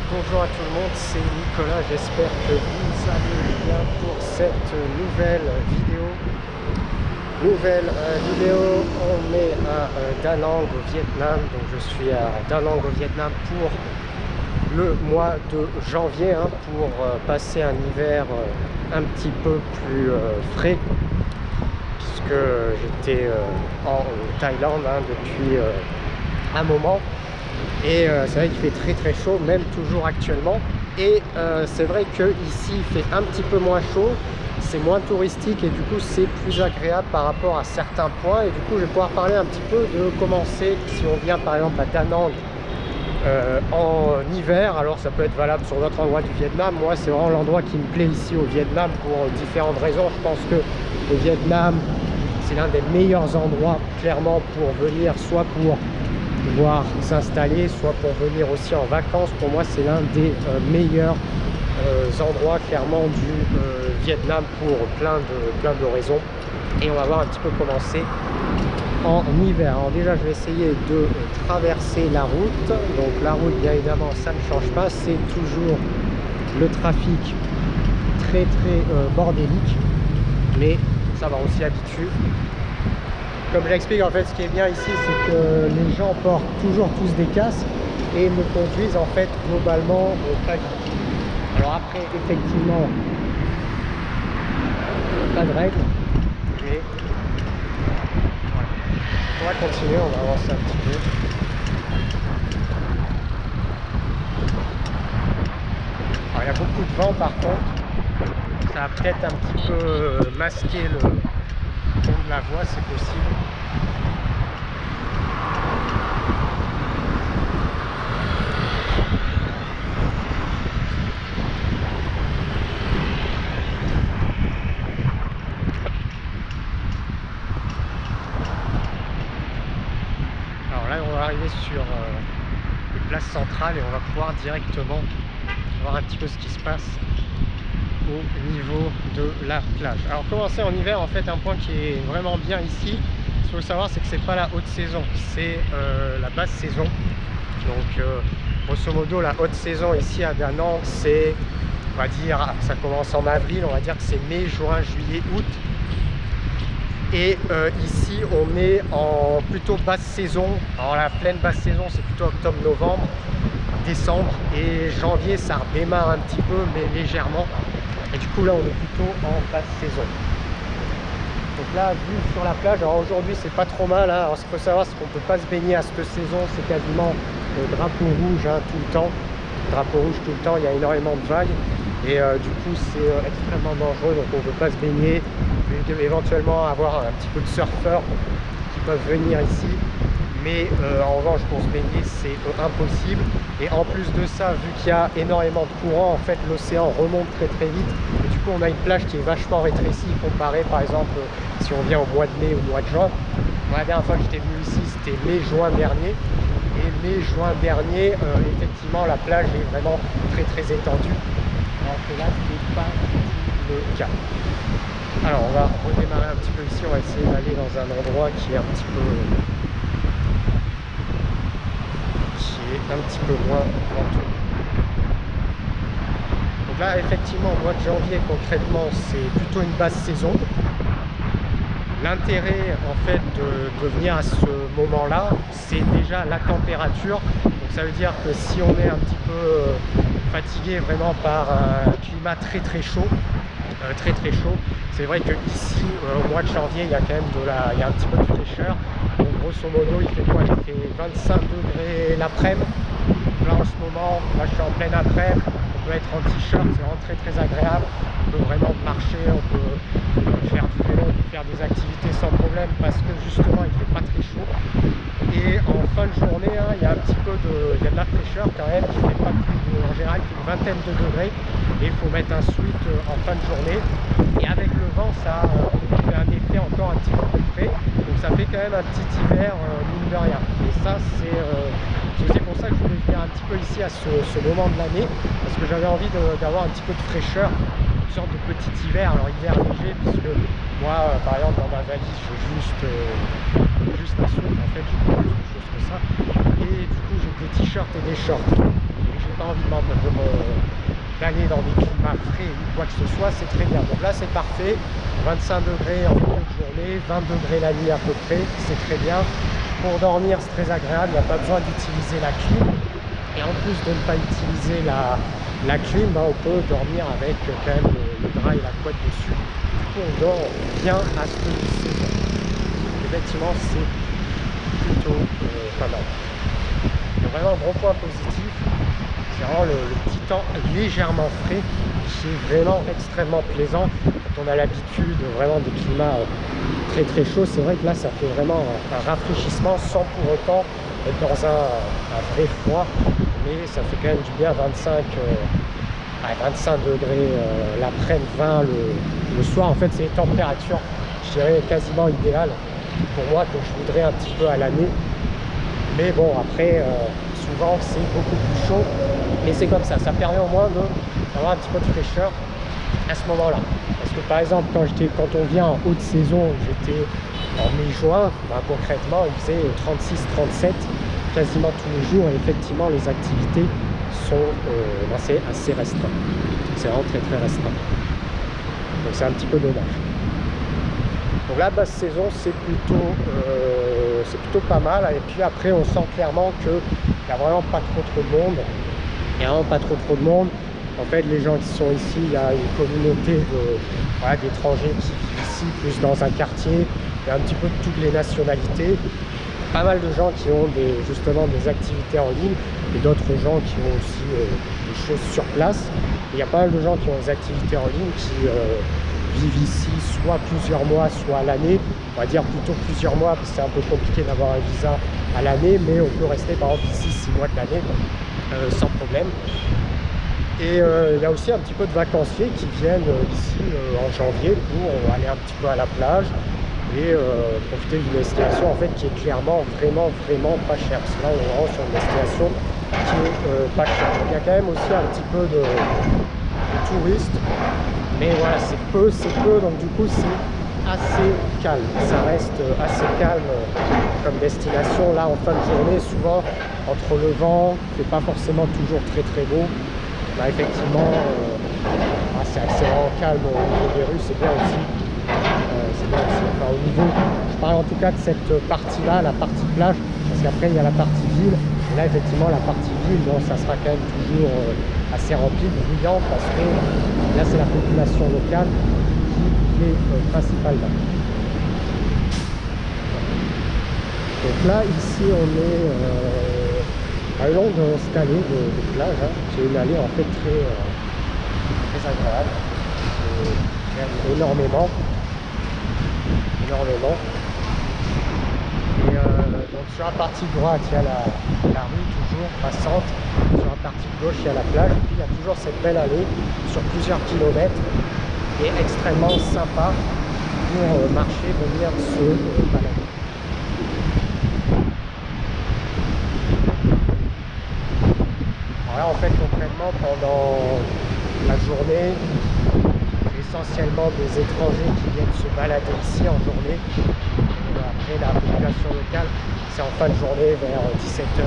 Bonjour à tout le monde, c'est Nicolas, j'espère que vous allez bien pour cette nouvelle vidéo. On est à Da Nang au Vietnam, donc je suis à Da Nang au Vietnam pour le mois de janvier, pour passer un hiver un petit peu plus frais, puisque j'étais en Thaïlande depuis un moment. Et c'est vrai qu'il fait très chaud, même toujours actuellement. Et c'est vrai qu'ici il fait un petit peu moins chaud, c'est moins touristique et du coup c'est plus agréable par rapport à certains points. Et du coup je vais pouvoir parler un petit peu de comment c'est si on vient par exemple à Da Nang en hiver. Alors ça peut être valable sur d'autres endroits du Vietnam. Moi c'est vraiment l'endroit qui me plaît ici au Vietnam pour différentes raisons. Je pense que le Vietnam c'est l'un des meilleurs endroits clairement pour venir, soit pour pouvoir s'installer, soit pour venir aussi en vacances. Pour moi c'est l'un des meilleurs endroits clairement du Vietnam pour plein de raisons, et on va voir un petit peu comment c'est en hiver. Alors déjà je vais essayer de traverser la route. Donc la route bien évidemment ça ne change pas, c'est toujours le trafic très bordélique, mais ça va, on s'y habitue. Comme je l'explique, en fait, ce qui est bien ici, c'est que les gens portent toujours tous des casques et me conduisent en fait globalement pas vite. Alors après, effectivement, pas de règles, mais voilà. On va continuer, on va avancer un petit peu. Alors il y a beaucoup de vent par contre, ça va peut-être un petit peu masquer le ton de la voix, c'est possible. Alors là on va arriver sur une place centrale et on va pouvoir directement voir un petit peu ce qui se passe au niveau de la plage. Alors commencer en hiver, en fait un point qui est vraiment bien ici, ce qu'il faut savoir, c'est que c'est pas la haute saison, c'est la basse saison. Donc grosso modo la haute saison ici à Da Nang, c'est, on va dire, ça commence en avril, on va dire que c'est mai, juin, juillet, août. Et ici on est en plutôt basse saison. Alors la pleine basse saison c'est plutôt octobre, novembre, décembre, et janvier ça redémarre un petit peu mais légèrement. Et du coup là on est plutôt en basse saison. Donc là, vue sur la plage, alors aujourd'hui c'est pas trop mal, hein. Alors ce qu'il faut savoir, c'est qu'on peut pas se baigner à cette saison, c'est quasiment drapeau rouge tout le temps. Drapeau rouge tout le temps, il y a énormément de vagues. Et du coup c'est extrêmement dangereux, donc on ne peut pas se baigner. Éventuellement avoir un petit peu de surfeurs qui peuvent venir ici. Mais en revanche pour se baigner c'est impossible. Et en plus de ça, vu qu'il y a énormément de courant, en fait l'océan remonte très vite, et du coup on a une plage qui est vachement rétrécie comparée par exemple si on vient au mois de mai ou au mois de juin. Moi, la dernière fois que j'étais venu ici c'était mai-juin dernier, et mai-juin dernier effectivement la plage est vraiment très étendue, alors que là c'est pas le cas. Alors on va redémarrer un petit peu ici, on va essayer d'aller dans un endroit qui est un petit peu moins venteux. Donc là effectivement au mois de janvier concrètement c'est plutôt une basse saison. L'intérêt en fait de venir à ce moment là, c'est déjà la température. Donc ça veut dire que si on est un petit peu fatigué vraiment par un climat très chaud, c'est vrai que ici au mois de janvier il y a quand même il y a un petit peu de fraîcheur. Donc grosso modo il fait quoi, il fait 25 degrés l'après-midi. Là en ce moment, là je suis en pleine après-midi, on peut être en t-shirt, c'est vraiment très agréable. On peut vraiment marcher, on peut faire du vélo, on peut faire des activités sans problème parce que justement il fait pas très chaud. Et en fin de journée, il y a un petit peu il y a de la fraîcheur quand même, qui fait pas plus de, en général il fait une vingtaine de degrés, et il faut mettre un sweat en fin de journée. Et avec le vent, ça fait un effet encore un petit peu plus frais, donc ça fait quand même un petit hiver mine de rien. Et ça c'est aussi pour ça que je voulais venir un petit peu ici à ce moment de l'année, parce que j'avais envie d'avoir un petit peu de fraîcheur, une sorte de petit hiver. Alors hiver léger, puisque moi par exemple dans ma valise j'ai juste un sweat, en fait j'ai pas plus de choses que ça, et du coup j'ai des t-shirts et des shorts, et j'ai pas envie d'aller dans des climats frais ou quoi que ce soit, c'est très bien. Donc là c'est parfait, 25 degrés en milieu de journée, 20 degrés la nuit à peu près, c'est très bien. Pour dormir c'est très agréable, il n'y a pas besoin d'utiliser la clim. Et en plus de ne pas utiliser la clim, on peut dormir avec quand même le drap et la couette dessus. Du coup on dort bien à ce saison. Effectivement c'est plutôt pas mal. Donc vraiment un gros point positif, c'est vraiment le petit temps légèrement frais qui est vraiment extrêmement plaisant. Quand on a l'habitude vraiment des climats très très chauds, c'est vrai que là ça fait vraiment un rafraîchissement sans pour autant être dans un vrai froid, mais ça fait quand même du bien. 25 degrés l'après-midi, 20 le soir. En fait c'est les températures, je dirais, quasiment idéales pour moi, que je voudrais un petit peu à l'année. Mais bon, après souvent c'est beaucoup plus chaud, mais c'est comme ça permet au moins d'avoir un petit peu de fraîcheur à ce moment là. Parce que par exemple quand on vient en haute saison, j'étais en mai-juin, concrètement il faisait 36-37 quasiment tous les jours, et effectivement les activités sont assez restreintes. C'est vraiment très très restreint. Donc c'est un petit peu dommage. Donc la basse saison c'est plutôt pas mal. Et puis après on sent clairement qu'il n'y a vraiment pas trop de monde. Il n'y a vraiment pas trop de monde. En fait les gens qui sont ici, il y a une communauté d'étrangers qui vivent ici, plus dans un quartier. Il y a un petit peu de toutes les nationalités. Pas mal de gens qui ont justement des activités en ligne, et d'autres gens qui ont aussi des choses sur place. Et il y a pas mal de gens qui ont des activités en ligne qui vivent ici soit plusieurs mois, soit à l'année. On va dire plutôt plusieurs mois, parce que c'est un peu compliqué d'avoir un visa à l'année, mais on peut rester par exemple ici 6 mois de l'année sans problème. Et il y a aussi un petit peu de vacanciers qui viennent ici en janvier pour aller un petit peu à la plage et profiter d'une destination en fait qui est clairement vraiment pas chère. Parce que là on est vraiment sur une destination qui est pas chère. Donc il y a quand même aussi un petit peu de touristes, mais voilà, c'est peu, donc du coup c'est assez calme. Ça reste assez calme comme destination. Là en fin de journée, souvent entre le vent, c'est pas forcément toujours très beau. Là effectivement c'est vraiment calme au niveau des rues, c'est bien aussi. Enfin, au niveau, je parle en tout cas de cette partie là, la partie plage, parce qu'après il y a la partie ville. Et là effectivement la partie ville, bon, ça sera quand même toujours assez rempli, bruyant, parce que là c'est la population locale qui est principalement. Donc là ici on est à une longue allée de plage, qui est une allée en fait très agréable. J'aime énormément. Et donc sur la partie droite il y a la rue toujours passante, sur la partie gauche il y a la plage, et puis il y a toujours cette belle allée sur plusieurs kilomètres qui est extrêmement sympa pour marcher, venir se balader. Alors là en fait concrètement pendant la journée, essentiellement des étrangers qui viennent se balader ici en journée. Après la population locale, c'est en fin de journée vers 17h.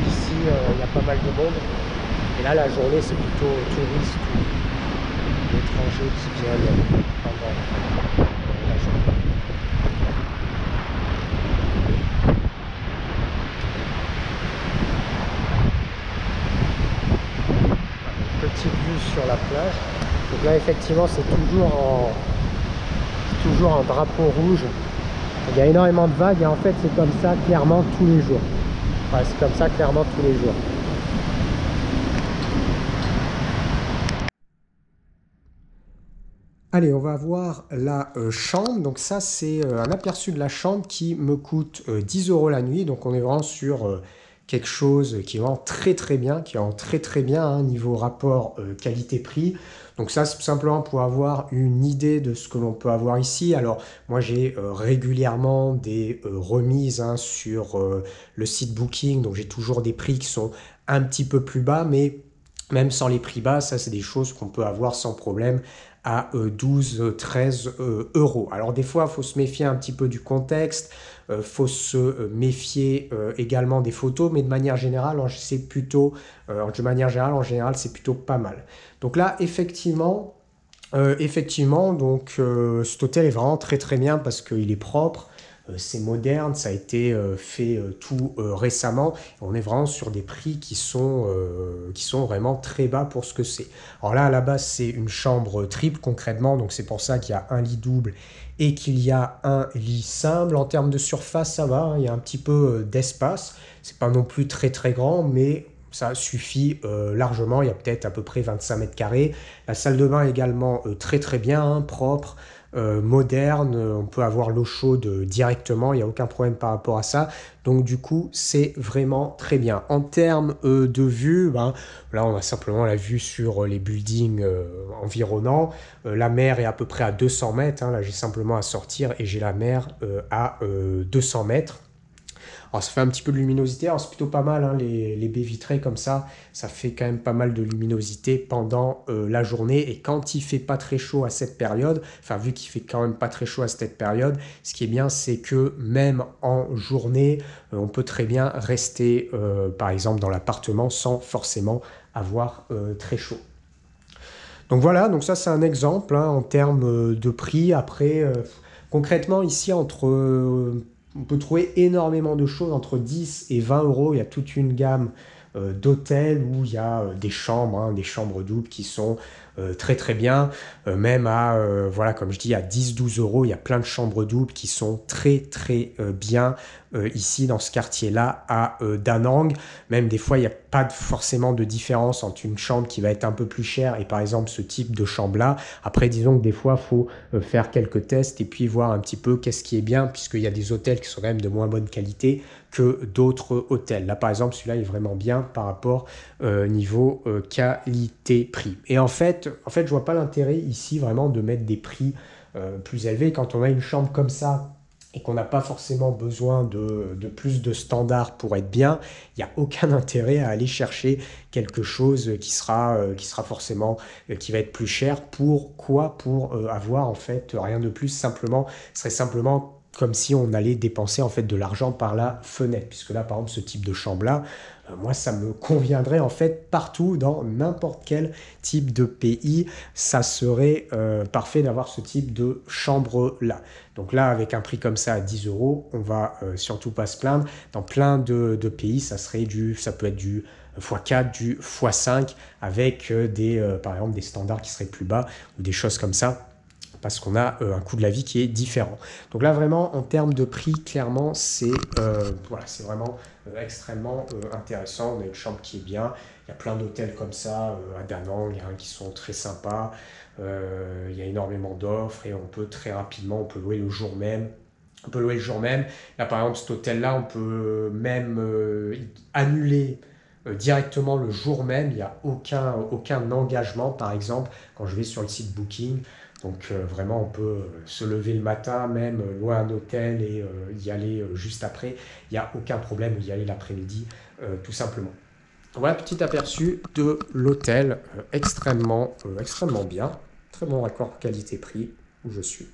Ici il y a pas mal de monde. Et là la journée c'est plutôt touristes ou étrangers qui viennent pendant la journée. Petite vue sur la plage. Donc là effectivement c'est toujours en drapeau rouge. Il y a énormément de vagues et en fait c'est comme ça clairement tous les jours. Ouais, c'est comme ça clairement tous les jours. Allez, on va voir la chambre. Donc ça c'est un aperçu de la chambre qui me coûte 10 € la nuit. Donc on est vraiment sur quelque chose qui est vraiment très bien, qui est vraiment très bien niveau rapport qualité-prix. Donc ça c'est simplement pour avoir une idée de ce que l'on peut avoir ici. Alors moi j'ai régulièrement des remises sur le site Booking, donc j'ai toujours des prix qui sont un petit peu plus bas, mais même sans les prix bas, ça c'est des choses qu'on peut avoir sans problème à 12-13 euros. Alors des fois, il faut se méfier un petit peu du contexte, faut se méfier également des photos, mais de manière générale, c'est plutôt, en général, c'est plutôt pas mal. Donc là, effectivement, donc cet hôtel est vraiment très très bien parce qu'il est propre, c'est moderne, ça a été fait tout récemment. On est vraiment sur des prix qui sont vraiment très bas pour ce que c'est. Alors là, à la base, c'est une chambre triple concrètement, donc c'est pour ça qu'il y a un lit double et qu'il y a un lit simple. En termes de surface, ça va, hein, il y a un petit peu d'espace. C'est pas non plus très très grand, mais ça suffit largement. Il y a peut-être à peu près 25 mètres carrés. La salle de bain également très très bien, hein, propre, moderne. On peut avoir l'eau chaude directement. Il n'y a aucun problème par rapport à ça. Donc du coup, c'est vraiment très bien. En termes de vue, ben, là on a simplement la vue sur les buildings environnants. La mer est à peu près à 200 mètres. Hein. Là, j'ai simplement à sortir et j'ai la mer à 200 mètres. Alors ça fait un petit peu de luminosité, alors c'est plutôt pas mal, hein, les baies vitrées comme ça fait quand même pas mal de luminosité pendant la journée. Et quand il fait pas très chaud à cette période, enfin vu qu'il fait quand même pas très chaud à cette période, ce qui est bien c'est que même en journée, on peut très bien rester par exemple dans l'appartement sans forcément avoir très chaud. Donc voilà, donc ça c'est un exemple hein, en termes de prix. Après, concrètement ici on peut trouver énormément de choses entre 10 et 20 euros. Il y a toute une gamme d'hôtels où il y a des chambres, hein, des chambres doubles qui sont très très bien. Même à, voilà, comme je dis, à 10-12 euros, il y a plein de chambres doubles qui sont très très bien ici dans ce quartier-là à Da Nang. Même des fois, il n'y a pas forcément de différence entre une chambre qui va être un peu plus chère et par exemple ce type de chambre-là. Après, disons que des fois, il faut faire quelques tests et puis voir un petit peu qu'est-ce qui est bien, puisqu'il y a des hôtels qui sont quand même de moins bonne qualité que d'autres hôtels. Là, par exemple, celui-là est vraiment bien par rapport niveau qualité-prix. Et en fait, je vois pas l'intérêt ici vraiment de mettre des prix plus élevés quand on a une chambre comme ça et qu'on n'a pas forcément besoin de plus de standards pour être bien. Il n'y a aucun intérêt à aller chercher quelque chose qui sera forcément, qui va être plus cher. Pourquoi? Pour avoir en fait rien de plus, simplement, ce serait simplement comme si on allait dépenser en fait de l'argent par la fenêtre, puisque là par exemple ce type de chambre là, moi ça me conviendrait en fait partout dans n'importe quel type de pays, ça serait parfait d'avoir ce type de chambre là. Donc là avec un prix comme ça à 10 euros, on va surtout pas se plaindre. Dans plein de pays ça peut être du x4, du x5 avec par exemple des standards qui seraient plus bas ou des choses comme ça, parce qu'on a un coût de la vie qui est différent. Donc là, vraiment, en termes de prix, clairement, c'est vraiment extrêmement intéressant. On a une chambre qui est bien. Il y a plein d'hôtels comme ça à Da Nang, hein, qui sont très sympas. Il y a énormément d'offres et on peut très rapidement, on peut louer le jour même. Là, par exemple, cet hôtel-là, on peut même annuler directement le jour même. Il n'y a aucun engagement, par exemple, quand je vais sur le site Booking. Donc vraiment, on peut se lever le matin, même louer un hôtel et y aller juste après. Il n'y a aucun problème, y aller l'après-midi, tout simplement. Voilà, petit aperçu de l'hôtel, extrêmement bien. Très bon raccord qualité-prix où je suis.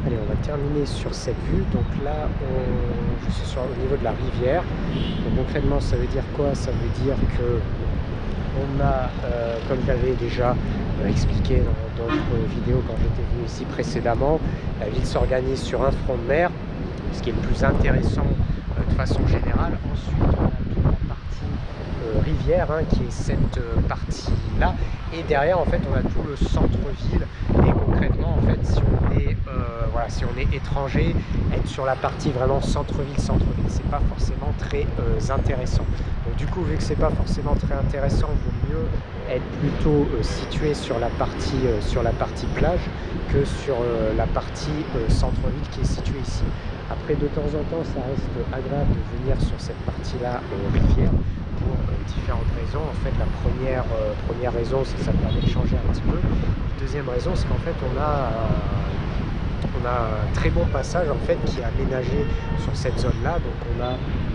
Allez, on va terminer sur cette vue. Donc là, je suis au niveau de la rivière. Donc concrètement, ça veut dire quoi? Ça veut dire que on a, comme j'avais déjà expliqué dans d'autres vidéos quand j'étais venu ici précédemment, la ville s'organise sur un front de mer, ce qui est le plus intéressant de façon générale. Ensuite, on a toute la partie rivière, hein, qui est cette partie-là. Et derrière, en fait, on a tout le centre-ville et concrètement, en fait, voilà, si on est étranger, être sur la partie vraiment centre-ville, c'est pas forcément très intéressant. Donc du coup, vu que c'est pas forcément très intéressant, il vaut mieux être plutôt situé sur la partie plage que sur la partie centre-ville qui est située ici. Après, de temps en temps, ça reste agréable de venir sur cette partie-là rivière pour différentes raisons. En fait, la première raison, c'est que ça permet de changer un petit peu. La deuxième raison, c'est qu'en fait, on a un très bon passage en fait qui est aménagé sur cette zone-là. Donc, on a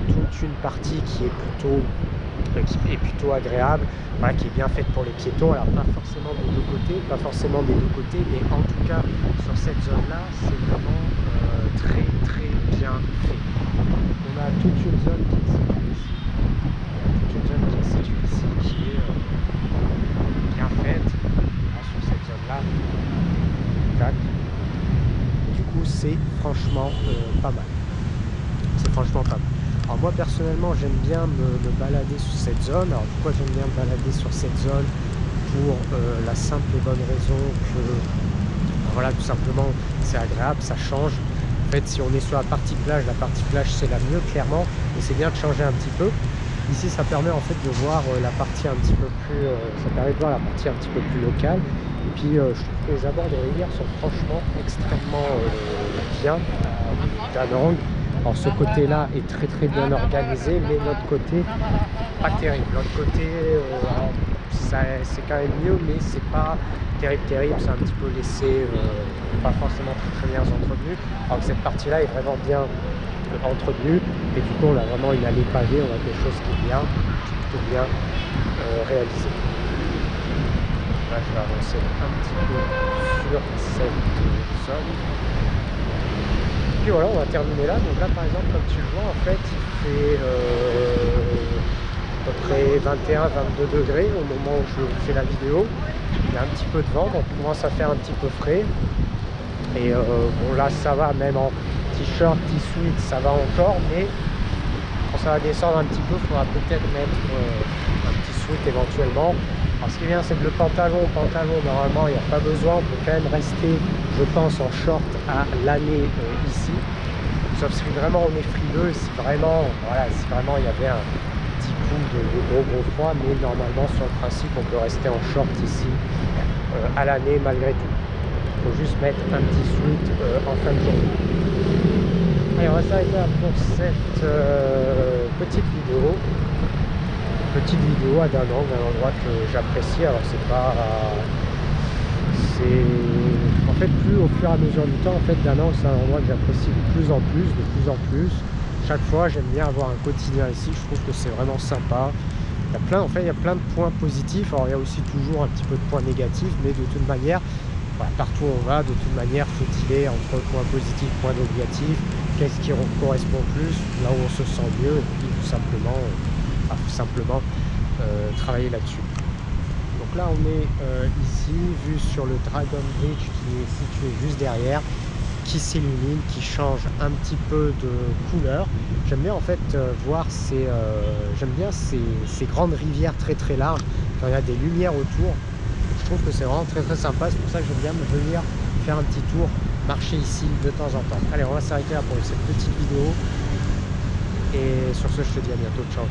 toute une partie qui est plutôt agréable, voilà, qui est bien faite pour les piétons. Alors pas forcément des deux côtés, mais en tout cas sur cette zone-là, c'est vraiment très très bien fait. On a toute une zone qui est située ici, qui est bien faite. Voilà, sur cette zone-là, tac. Du coup, c'est franchement pas mal. C'est franchement pas mal. Alors moi personnellement j'aime bien me balader sur cette zone. Alors pourquoi j'aime bien me balader sur cette zone? Pour la simple et bonne raison que voilà, tout simplement c'est agréable, ça change. En fait, si on est sur la partie plage c'est la mieux clairement, et c'est bien de changer un petit peu. Ici ça permet en fait de voir la partie un petit peu plus locale. Et puis je trouve que les abords de rivière sont franchement extrêmement bien d'un angle. Alors ce côté-là est très très bien organisé, mais l'autre côté, pas terrible. L'autre côté, c'est quand même mieux, mais c'est pas terrible. C'est un petit peu laissé, pas forcément très bien entretenu. Alors que cette partie-là est vraiment bien entretenue, et du coup on a vraiment une allée pavée, on a quelque chose qui est plutôt bien réalisé. Là je vais avancer un petit peu sur cette zone. Et voilà, on va terminer là. Donc là par exemple, comme tu le vois, en fait il fait à peu près 21-22 degrés au moment où je fais la vidéo. Il y a un petit peu de vent, donc il commence à faire un petit peu frais. Et bon là ça va, même en t-shirt, t-sweat, ça va encore, mais quand ça va descendre un petit peu, il faudra peut-être mettre un petit sweat éventuellement. Alors ce qui est bien, c'est que le pantalon, normalement il n'y a pas besoin, on peut quand même rester, je pense, en short à l'année ici. Sauf si vraiment on est frileux, si vraiment il y avait un petit coup de gros froid, mais normalement sur le principe on peut rester en short ici à l'année malgré tout. Il faut juste mettre un petit sweat en fin de journée. Allez, on va s'arrêter là pour cette petite vidéo à d'un angle, un endroit que j'apprécie. Alors en fait, plus au fur et à mesure du temps, en fait, d'un angle c'est un endroit que j'apprécie de plus en plus. Chaque fois j'aime bien avoir un quotidien ici, je trouve que c'est vraiment sympa. Il y a plein de points positifs. Alors il y a aussi toujours un petit peu de points négatifs, mais de toute manière, voilà, partout où on va, de toute manière, faut dealer entre points positifs, points négatifs, qu'est-ce qui correspond plus, là où on se sent mieux, et puis tout simplement travailler là-dessus. Donc là on est ici, vu sur le Dragon Bridge qui est situé juste derrière, qui s'illumine, qui change un petit peu de couleur. J'aime bien en fait voir ces grandes rivières très larges, quand il y a des lumières autour. Je trouve que c'est vraiment très sympa, c'est pour ça que j'aime bien venir faire un petit tour, marcher ici de temps en temps. Allez, on va s'arrêter là pour cette petite vidéo, et sur ce je te dis à bientôt, ciao.